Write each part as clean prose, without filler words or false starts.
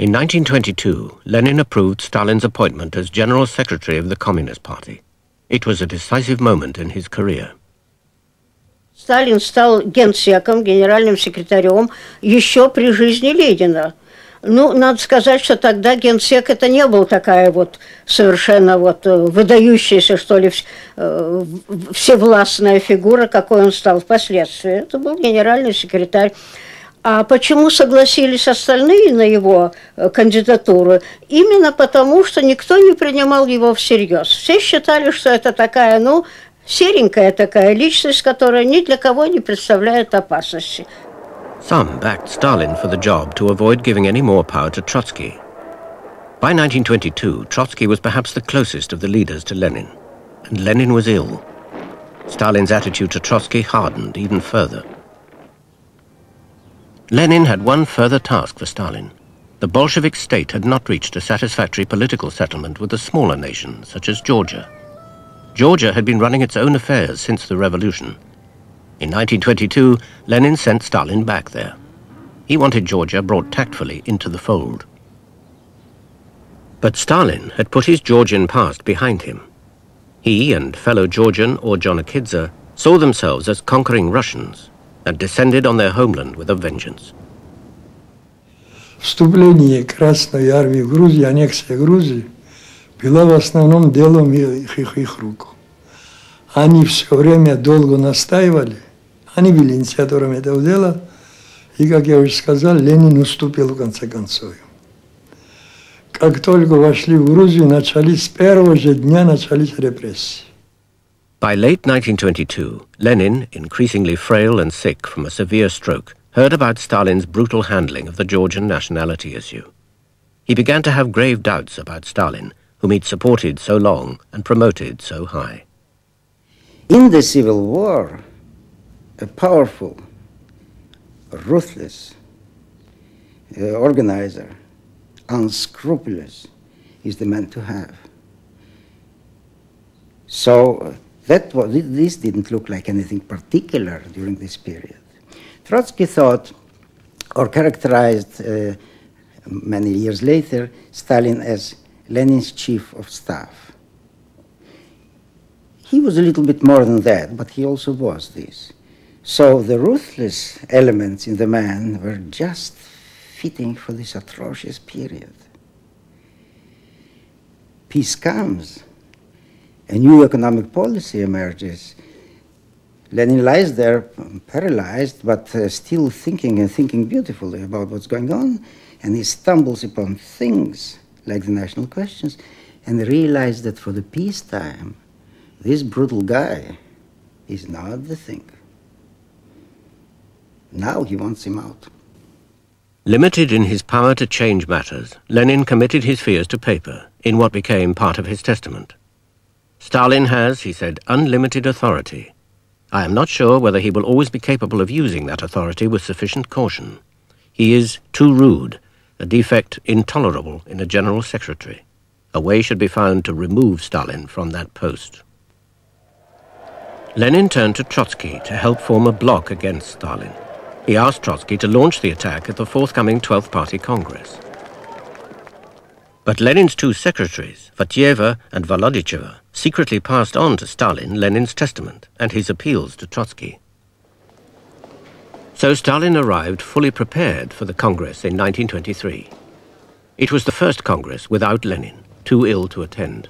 In 1922, Lenin approved Stalin's appointment as General Secretary of the Communist Party. It was a decisive moment in his career. Сталин стал генсеком, генеральным секретарем еще при жизни Ленина. Ну, надо сказать, что тогда генсек это не был такая вот совершенно вот выдающаяся, что ли, всевластная фигура, какой он стал впоследствии. Это был генеральный секретарь. А почему согласились остальные на его кандидатуру? Именно потому, что никто не принимал его всерьез. Все считали, что это такая, ну, серенькая такая личность, которая ни для кого не представляет опасности. Some backed Stalin for the job to avoid giving any more power to Trotsky. By 1922, Trotsky was perhaps the closest of the leaders to Lenin, and Lenin was ill. Stalin's attitude to Trotsky hardened even further. Lenin had one further task for Stalin. The Bolshevik state had not reached a satisfactory political settlement with a smaller nation, such as Georgia. Georgia had been running its own affairs since the revolution. In 1922, Lenin sent Stalin back there. He wanted Georgia brought tactfully into the fold. But Stalin had put his Georgian past behind him. He and fellow Georgian Ordzhonikidze saw themselves as conquering Russians and descended on their homeland with a vengeance. Вступление Красной армии в Грузию, аннексия Грузии, была в основном делом их рук. Они все время долго настаивали, они были инициаторами этого дела, и, как я уже сказал, Ленин уступил в конце концов. Как только вошли в Грузию, с первого же дня начались репрессии. By late 1922, Lenin, increasingly frail and sick from a severe stroke, heard about Stalin's brutal handling of the Georgian nationality issue. He began to have grave doubts about Stalin, whom he'd supported so long and promoted so high. In the Civil War, a powerful, ruthless organizer, unscrupulous, is the man to have. So this didn't look like anything particular during this period. Trotsky thought, or characterized many years later, Stalin as Lenin's chief of staff. He was a little bit more than that, but he also was this. So the ruthless elements in the man were just fitting for this atrocious period. Peace comes. A new economic policy emerges. Lenin lies there paralyzed, but still thinking and thinking beautifully about what's going on, and he stumbles upon things like the national questions and realizes that for the peacetime, this brutal guy is not the thing. Now he wants him out. Limited in his power to change matters, Lenin committed his fears to paper in what became part of his testament. Stalin has, he said, unlimited authority. I am not sure whether he will always be capable of using that authority with sufficient caution. He is too rude, a defect intolerable in a general secretary. A way should be found to remove Stalin from that post. Lenin turned to Trotsky to help form a bloc against Stalin. He asked Trotsky to launch the attack at the forthcoming 12th Party Congress. But Lenin's two secretaries, Vatieva and Volodicheva, secretly passed on to Stalin Lenin's testament and his appeals to Trotsky. So Stalin arrived fully prepared for the Congress in 1923. It was the first Congress without Lenin, too ill to attend.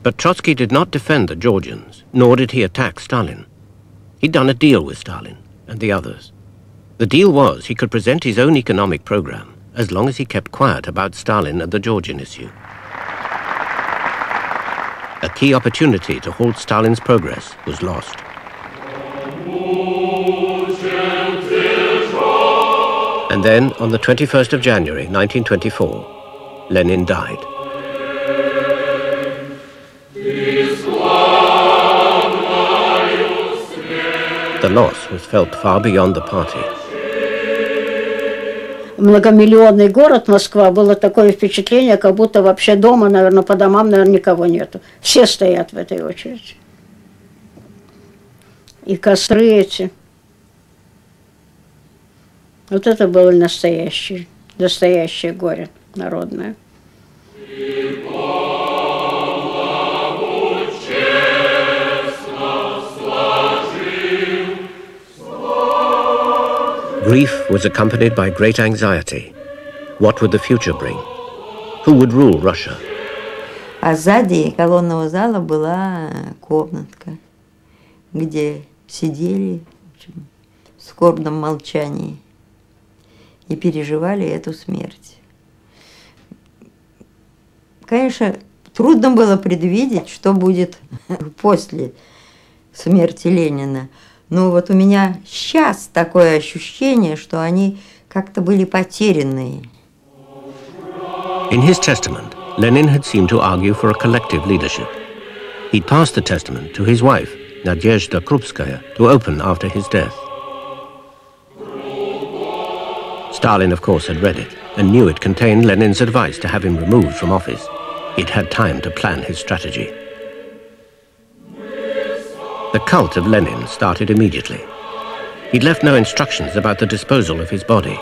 But Trotsky did not defend the Georgians, nor did he attack Stalin. He'd done a deal with Stalin and the others. The deal was he could present his own economic program as long as he kept quiet about Stalin and the Georgian issue. A key opportunity to halt Stalin's progress was lost. And then, on the 21st of January, 1924, Lenin died. The loss was felt far beyond the party. Многомиллионный город Москва, было такое впечатление, как будто вообще дома, наверное, по домам, наверное, никого нету. Все стоят в этой очереди. И костры эти. Вот это было настоящее горе народное. Grief was accompanied by great anxiety. What would the future bring? Who would rule Russia? А сзади колонного зала была комнатка, где сидели в общем, в скорбном молчании и переживали эту смерть. Конечно, трудно было предвидеть, что будет после смерти Ленина. Но вот у меня сейчас такое ощущение, что они как-то были потерянные. In his testament, Lenin had seemed to argue for a collective leadership. He'd passed the testament to his wife, Nadezhda Krupskaya, to open after his death. Stalin, of course, had read it and knew it contained Lenin's advice to have him removed from office. He'd had time to plan his strategy. The cult of Lenin started immediately. He'd left no instructions about the disposal of his body.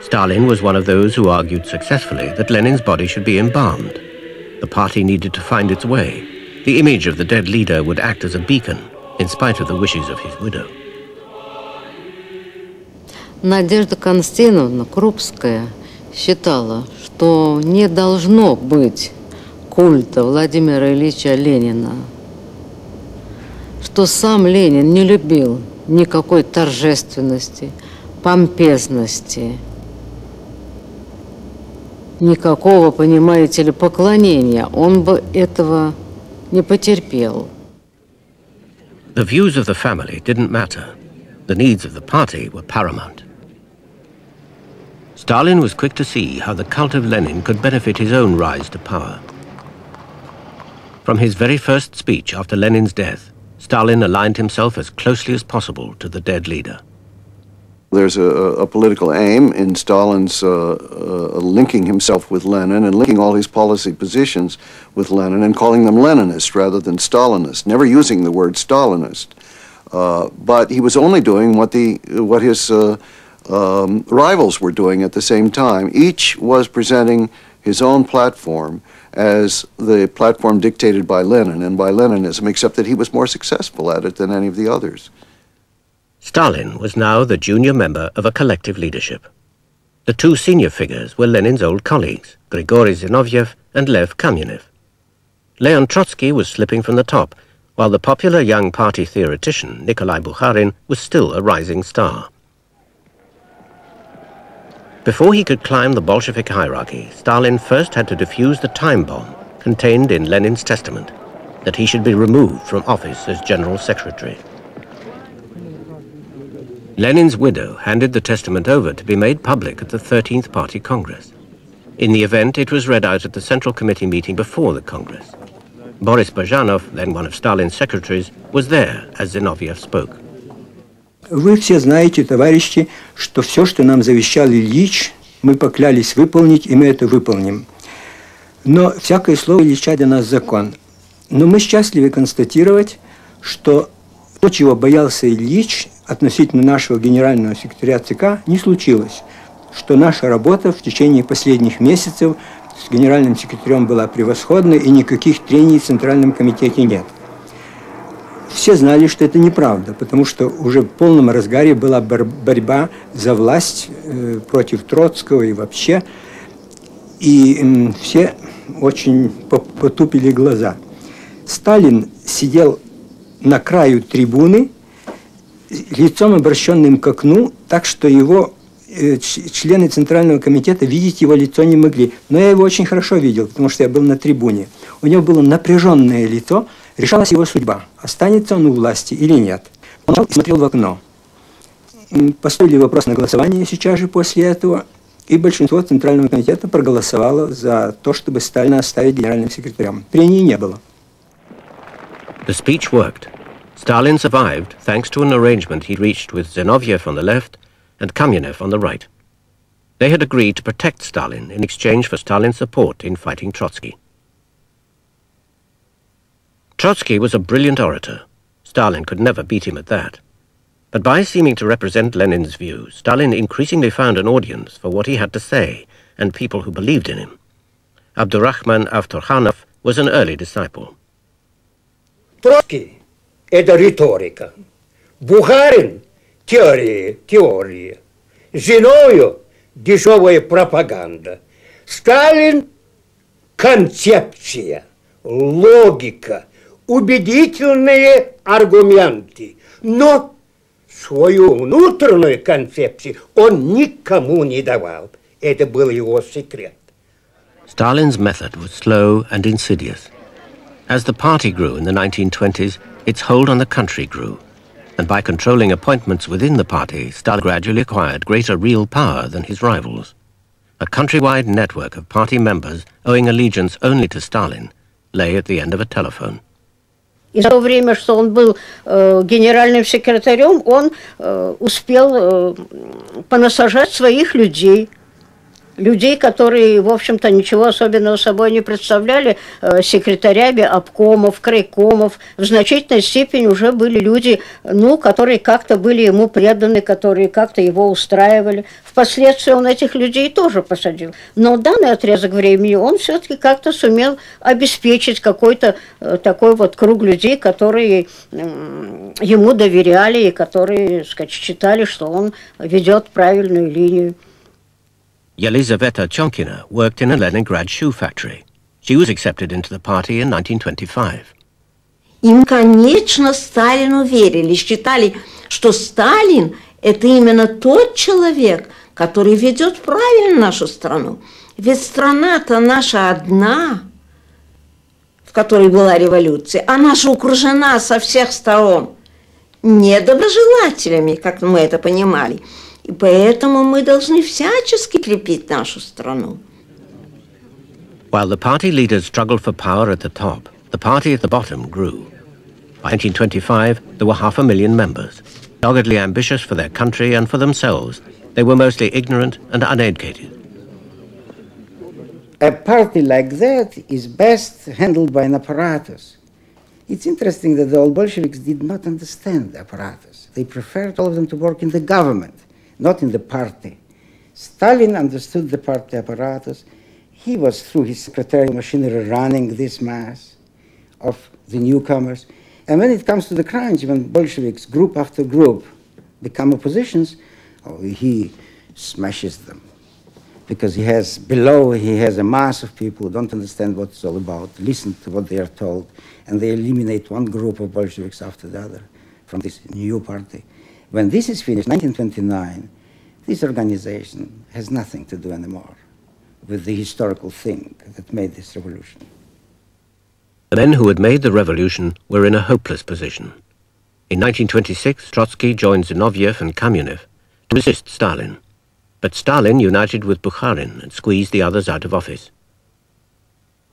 Stalin was one of those who argued successfully that Lenin's body should be embalmed. The party needed to find its way. The image of the dead leader would act as a beacon, in spite of the wishes of his widow. Надежда Константиновна Крупская считала, что не должно быть культа Владимира Ильича Ленина, что сам Ленин не любил никакой торжественности, помпезности, никакого, понимаете ли, поклонения. Он бы этого не потерпел. The views of the family didn't matter. The needs of the party were paramount. Stalin was quick to see how the cult of Lenin could benefit his own rise to power. From his very first speech after Lenin's death, Stalin aligned himself as closely as possible to the dead leader. There's a political aim in Stalin's linking himself with Lenin and linking all his policy positions with Lenin and calling them Leninist rather than Stalinist, never using the word Stalinist. But he was only doing what his rivals were doing at the same time. Each was presenting his own platform as the platform dictated by Lenin and by Leninism, except that he was more successful at it than any of the others. Stalin was now the junior member of a collective leadership. The two senior figures were Lenin's old colleagues, Grigory Zinoviev and Lev Kamyanev. Leon Trotsky was slipping from the top, while the popular young party theoretician Nikolai Bukharin was still a rising star. Before he could climb the Bolshevik hierarchy, Stalin first had to defuse the time bomb contained in Lenin's testament, that he should be removed from office as General Secretary. Lenin's widow handed the testament over to be made public at the 13th Party Congress. In the event, it was read out at the Central Committee meeting before the Congress. Boris Bazhanov, then one of Stalin's secretaries, was there as Zinoviev spoke. Вы все знаете, товарищи, что все, что нам завещал Ильич, мы поклялись выполнить, и мы это выполним. Но всякое слово Ильича для нас закон. Но мы счастливы констатировать, что то, чего боялся Ильич относительно нашего генерального секретаря ЦК, не случилось. Что наша работа в течение последних месяцев с генеральным секретарем была превосходной, и никаких трений в Центральном комитете нет. Все знали, что это неправда, потому что уже в полном разгаре была борьба за власть против Троцкого и вообще. И все очень потупили глаза. Сталин сидел на краю трибуны, лицом обращенным к окну, так что его члены Центрального комитета видеть его лицо не могли. Но я его очень хорошо видел, потому что я был на трибуне. У него было напряженное лицо, решалась его судьба, останется он у власти или нет. Он смотрел в окно. Поставили вопрос на голосование сейчас же после этого, и большинство Центрального комитета проголосовало за то, чтобы Сталина оставить генеральным секретарем. Прений не было. The speech worked. Stalin survived thanks to an arrangement he'd reached with Zinoviev on the left and Kamyanev on the right. They had agreed to protect Stalin in exchange for Stalin's support in fighting Trotsky. Trotsky was a brilliant orator. Stalin could never beat him at that. But by seeming to represent Lenin's view, Stalin increasingly found an audience for what he had to say and people who believed in him. Abdurrahman Avtorkhanov was an early disciple. Троцкий – это риторика. Бухарин – теория. Зиновьев – дешевая пропаганда. Сталин – концепция, логика, убедительные аргументы. Но свою внутреннюю концепцию он никому не давал. Это был его секрет. Stalin's method was slow and insidious. As the party grew in the 1920s, its hold on the country grew. And by controlling appointments within the party, Stalin gradually acquired greater real power than his rivals. A countrywide network of party members owing allegiance only to Stalin lay at the end of a telephone. И за то время, что он был генеральным секретарем, он успел понасажать своих людей. Людей, которые, в общем-то, ничего особенного собой не представляли, секретарями обкомов, крайкомов. В значительной степени уже были люди, которые как-то были ему преданы, которые как-то его устраивали. Впоследствии он этих людей тоже посадил. Но в данный отрезок времени он все-таки как-то сумел обеспечить какой-то такой вот круг людей, которые ему доверяли и которые, сказать, считали, что он ведет правильную линию. Yelizaveta Chonkina worked in a Leningrad shoe factory. She was accepted into the party in 1925. Им, конечно, Сталину верили, считали, что Сталин – это именно тот человек, который ведет правильно нашу страну. Ведь страна-то наша одна, в которой была революция, она же окружена со всех сторон недоброжелателями, как мы это понимали. И поэтому мы должны всячески крепить нашу страну. While the party leaders struggled for power at the top, the party at the bottom grew. By 1925, there were 500,000 members. Doggedly ambitious for their country and for themselves, they were mostly ignorant and uneducated. A party like that is best handled by an apparatus. It's interesting that the old Bolsheviks did not understand the apparatus. They preferred all of them to work in the government, not in the party. Stalin understood the party apparatus. He was, through his secretarial machinery, running this mass of the newcomers. And when it comes to the crunch, when Bolsheviks, group after group, become oppositions, he smashes them. Because he has a mass of people who don't understand what it's all about, listen to what they are told, and they eliminate one group of Bolsheviks after the other from this new party. When this is finished, 1929, this organization has nothing to do anymore with the historical thing that made this revolution. The men who had made the revolution were in a hopeless position. In 1926, Trotsky joined Zinoviev and Kamenev to resist Stalin. But Stalin united with Bukharin and squeezed the others out of office.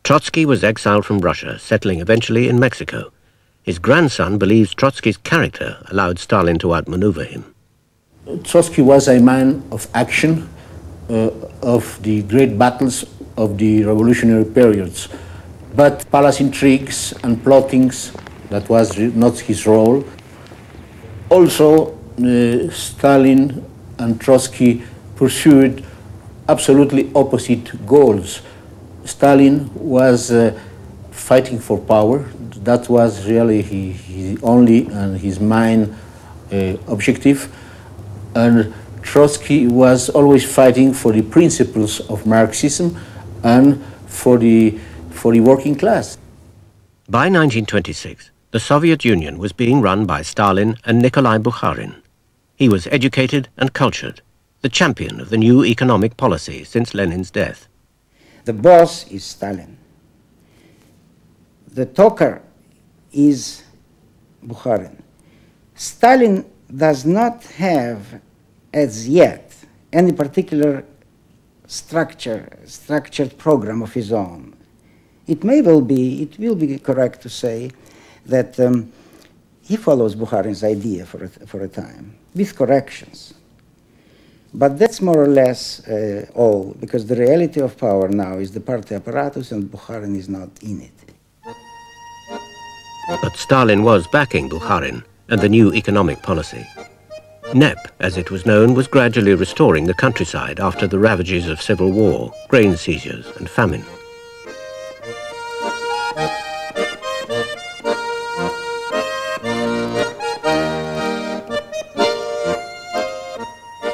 Trotsky was exiled from Russia, settling eventually in Mexico. His grandson believes Trotsky's character allowed Stalin to outmaneuver him. Trotsky was a man of action, of the great battles of the revolutionary periods. But palace intrigues and plottings, that was not his role. Also, Stalin and Trotsky pursued absolutely opposite goals. Stalin was fighting for power. That was really his only and his main objective. And Trotsky was always fighting for the principles of Marxism and for the working class. By 1926, the Soviet Union was being run by Stalin and Nikolai Bukharin. He was educated and cultured, the champion of the new economic policy since Lenin's death. The boss is Stalin. The talker is Bukharin. Stalin does not have, as yet, any particular structured program of his own. It will be correct to say that he follows Bukharin's idea for a time, with corrections. But that's more or less all, because the reality of power now is the party apparatus and Bukharin is not in it. But Stalin was backing Bukharin and the new economic policy. NEP, as it was known, was gradually restoring the countryside after the ravages of civil war, grain seizures and famine.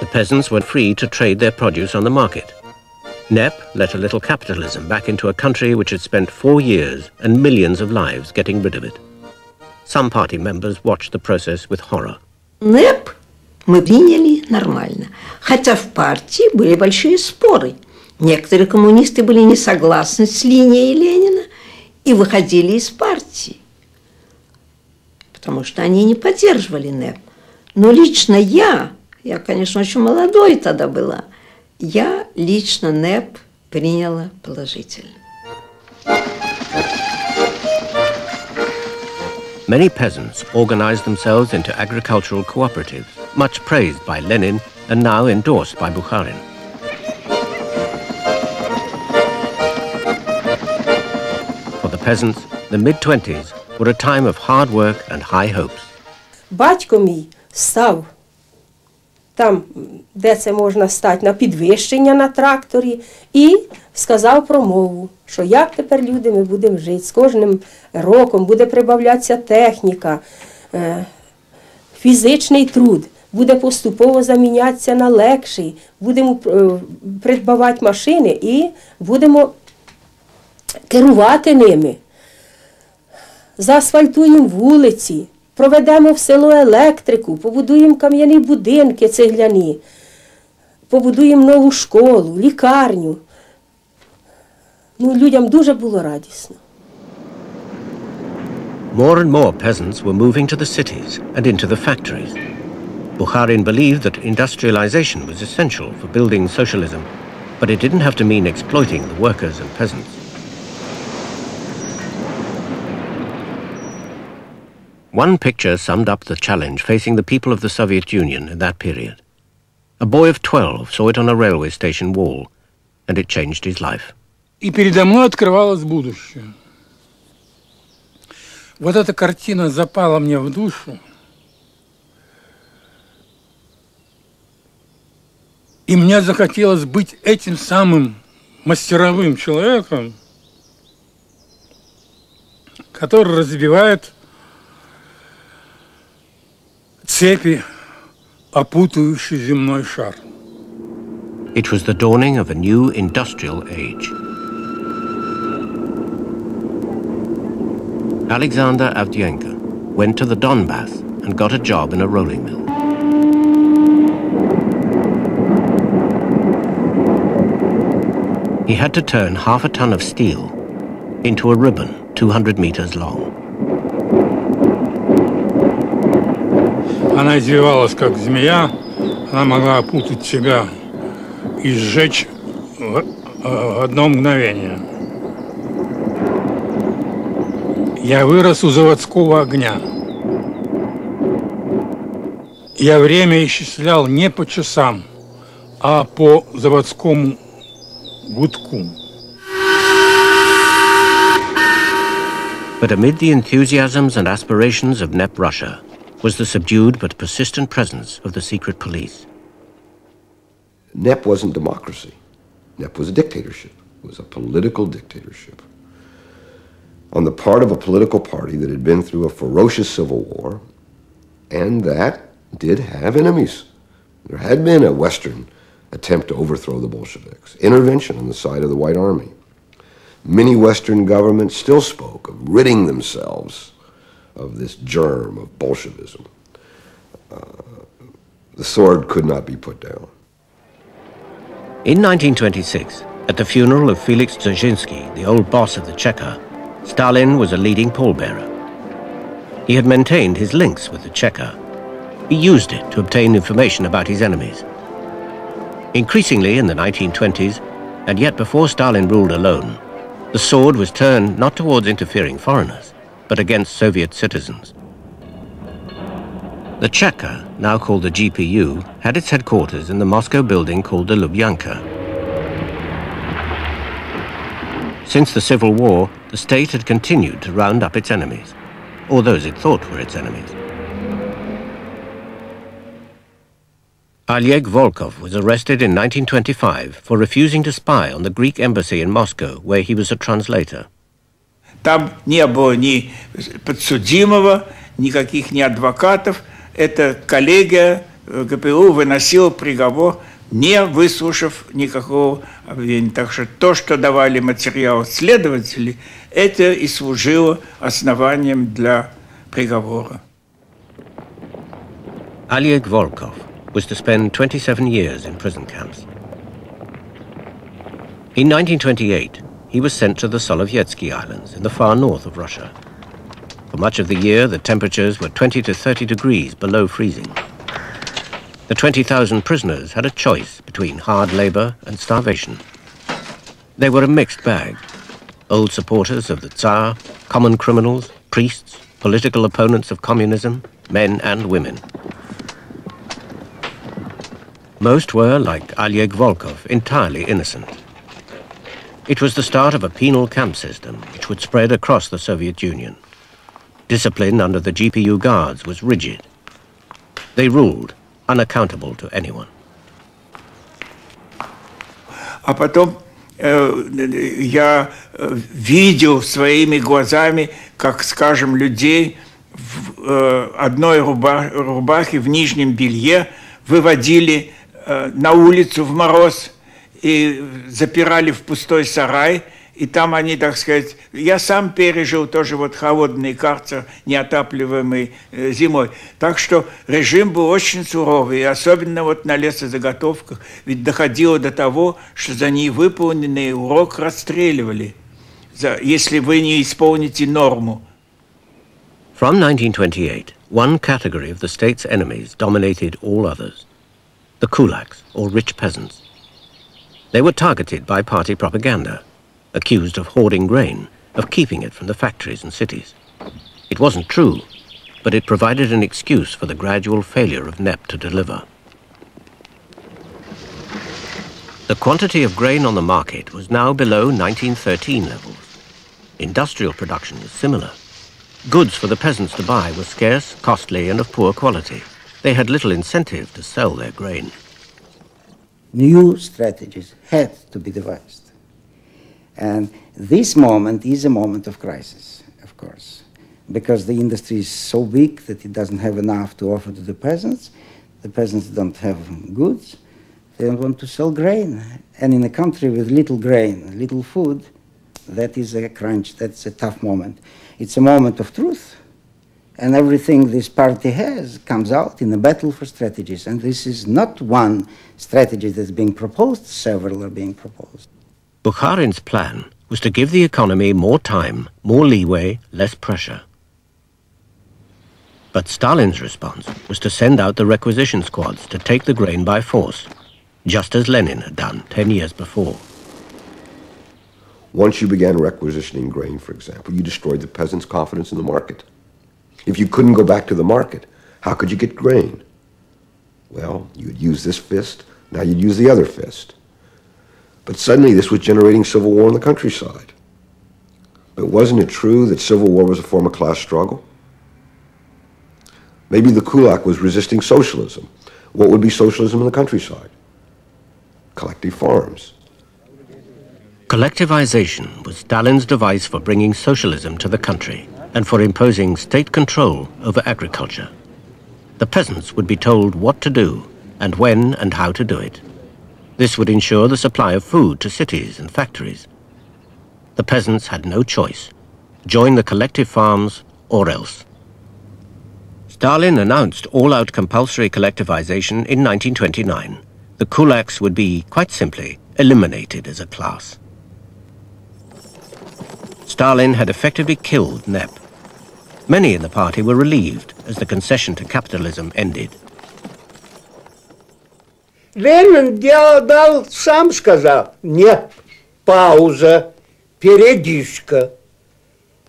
The peasants were free to trade their produce on the market. NEP let a little capitalism back into a country which had spent 4 years and millions of lives getting rid of it. Some party members watched the process with horror. НЭП мы приняли нормально, хотя в партии были большие споры. Некоторые коммунисты были не согласны с линией Ленина и выходили из партии, потому что они не поддерживали НЭП. Но лично я, конечно, очень молодой тогда была, я лично НЭП приняла положительно. Many peasants organized themselves into agricultural cooperatives, much praised by Lenin and now endorsed by Bukharin. For the peasants, the mid-20s were a time of hard work and high hopes. Батько мій став там, де це можна стати, на підвищення на тракторі, і сказав промову, що як тепер люди ми будемо жити, з кожним роком буде прибавлятися техніка, фізичний труд буде поступово замінятися на легший, будемо придбавати машини і будемо керувати ними. Заасфальтуємо вулиці, проведемо в село електрику, побудуємо кам'яні будинки цегляні, побудуємо нову школу, лікарню. Ну, людям дуже було радісно. More and more peasants were moving to the cities and into the factories. Bukharin believed that industrialization was essential for building socialism, but it didn't have to mean exploiting the workers and peasants. One picture summed up the challenge facing the people of the Soviet Union in that period. A boy of 12 saw it on a railway station wall, and it changed his life. И передо мной открывалось будущее. Вот эта картина запала мне в душу. И мне захотелось быть этим самым мастеровым человеком, который разбивает цепи, опутывающие земной шар. It was the dawning of a new industrial age. Alexander Avdienko went to the Donbass and got a job in a rolling mill. He had to turn half a ton of steel into a ribbon 200 meters long. Она извивалась, как змея, она могла опутать себя и сжечь в одно мгновение. Я вырос у заводского огня. Я время исчислял не по часам, а по заводскому гудку. But amid the enthusiasms and aspirations of NEP Russia was the subdued but persistent presence of the secret police. NEP wasn't democracy. NEP was a dictatorship. It was a political dictatorship on the part of a political party that had been through a ferocious civil war and that did have enemies. There had been a Western attempt to overthrow the Bolsheviks, intervention on the side of the White Army. Many Western governments still spoke of ridding themselves of this germ of Bolshevism. The sword could not be put down. In 1926, at the funeral of Felix Dzerzhinsky, the old boss of the Cheka, Stalin was a leading pallbearer. He had maintained his links with the Cheka. He used it to obtain information about his enemies. Increasingly in the 1920s, and yet before Stalin ruled alone, the sword was turned not towards interfering foreigners, but against Soviet citizens. The Cheka, now called the GPU, had its headquarters in the Moscow building called the Lubyanka. Since the Civil War, the state had continued to round up its enemies, or those it thought were its enemies. Oleg Volkov was arrested in 1925 for refusing to spy on the Greek embassy in Moscow, where he was a translator. Там не было ни подсудимого, никаких ни адвокатов. Эта коллегия ГПУ выносила приговор, не выслушав никакого обвинения. Так что то, что давали материал следователи, это и служило основанием для приговора. Oleg Volkov was to spend 27 years in prison camps. In 1928, he was sent to the Solovetsky Islands in the far north of Russia. For much of the year, the temperatures were 20 to 30 degrees below freezing. The 20,000 prisoners had a choice between hard labor and starvation. They were a mixed bag. Old supporters of the Tsar, common criminals, priests, political opponents of communism, men and women. Most were, like Oleg Volkov, entirely innocent. It was the start of a penal camp system which would spread across the Soviet Union. Discipline under the GPU guards was rigid. They ruled, unaccountable to anyone. А потом я видел своими глазами, как, скажем, людей в одной рубахе, в нижнем белье выводили на улицу в мороз и запирали в пустой сарай, и там они, так сказать, я сам пережил тоже вот холодный карцер, неотапливаемый зимой. Так что режим был очень суровый, и особенно вот на лесозаготовках, ведь доходило до того, что за невыполненный урок расстреливали, если вы не исполните норму. From 1928, one category of the state's enemies dominated all others: the kulaks, or rich peasants. They were targeted by party propaganda, accused of hoarding grain, of keeping it from the factories and cities. It wasn't true, but it provided an excuse for the gradual failure of NEP to deliver. The quantity of grain on the market was now below 1913 levels. Industrial production was similar. Goods for the peasants to buy were scarce, costly, and of poor quality. They had little incentive to sell their grain. New strategies had to be devised. And this moment is a moment of crisis, of course, because the industry is so big that it doesn't have enough to offer to the peasants. The peasants don't have goods. They don't want to sell grain. And in a country with little grain, little food, that is a crunch, that's a tough moment. It's a moment of truth. And everything this party has comes out in a battle for strategies. And this is not one strategy that's being proposed, several are being proposed. Bukharin's plan was to give the economy more time, more leeway, less pressure. But Stalin's response was to send out the requisition squads to take the grain by force, just as Lenin had done 10 years before. Once you began requisitioning grain, for example, you destroyed the peasants' confidence in the market. If you couldn't go back to the market, how could you get grain? Well, you'd use this fist, now you'd use the other fist. But suddenly this was generating civil war in the countryside. But wasn't it true that civil war was a form of class struggle? Maybe the kulak was resisting socialism. What would be socialism in the countryside? Collective farms. Collectivization was Stalin's device for bringing socialism to the country and for imposing state control over agriculture. The peasants would be told what to do and when and how to do it. This would ensure the supply of food to cities and factories. The peasants had no choice: join the collective farms or else. Stalin announced all-out compulsory collectivization in 1929. The kulaks would be, quite simply, eliminated as a class. Stalin had effectively killed NEP. Many in the party were relieved as the concession to capitalism ended. Ленин дал, сам сказал, нет, пауза, передышка.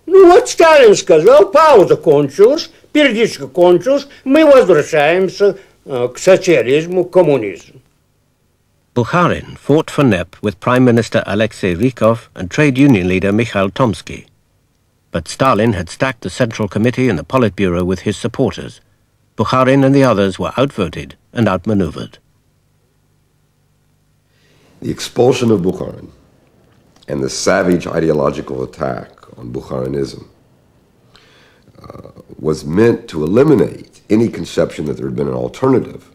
Ну вот Сталин сказал, пауза кончилась, передышка кончилась, мы возвращаемся к социализму, коммунизму. Bukharin fought for NEP with Prime Minister Alexei Rykov and trade union leader Mikhail Tomsky. But Stalin had stacked the Central Committee and the Politburo with his supporters. Bukharin and the others were outvoted and outmaneuvered. The expulsion of Bukharin and the savage ideological attack on Bukharinism was meant to eliminate any conception that there had been an alternative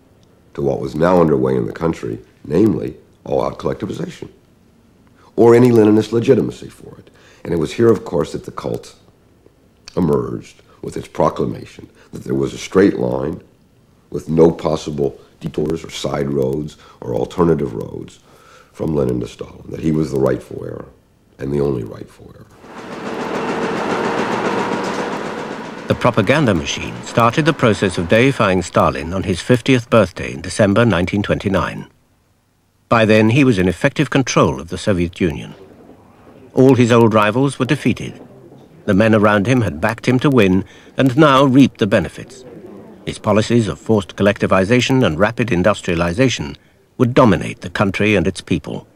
to what was now underway in the country, namely all-out collectivization, or any Leninist legitimacy for it. And it was here, of course, that the cult emerged with its proclamation that there was a straight line with no possible detours or side roads or alternative roads from Lenin to Stalin, that he was the rightful heir and the only rightful heir. The propaganda machine started the process of deifying Stalin on his 50th birthday in December 1929. By then, he was in effective control of the Soviet Union. All his old rivals were defeated. The men around him had backed him to win and now reaped the benefits. His policies of forced collectivization and rapid industrialization would dominate the country and its people.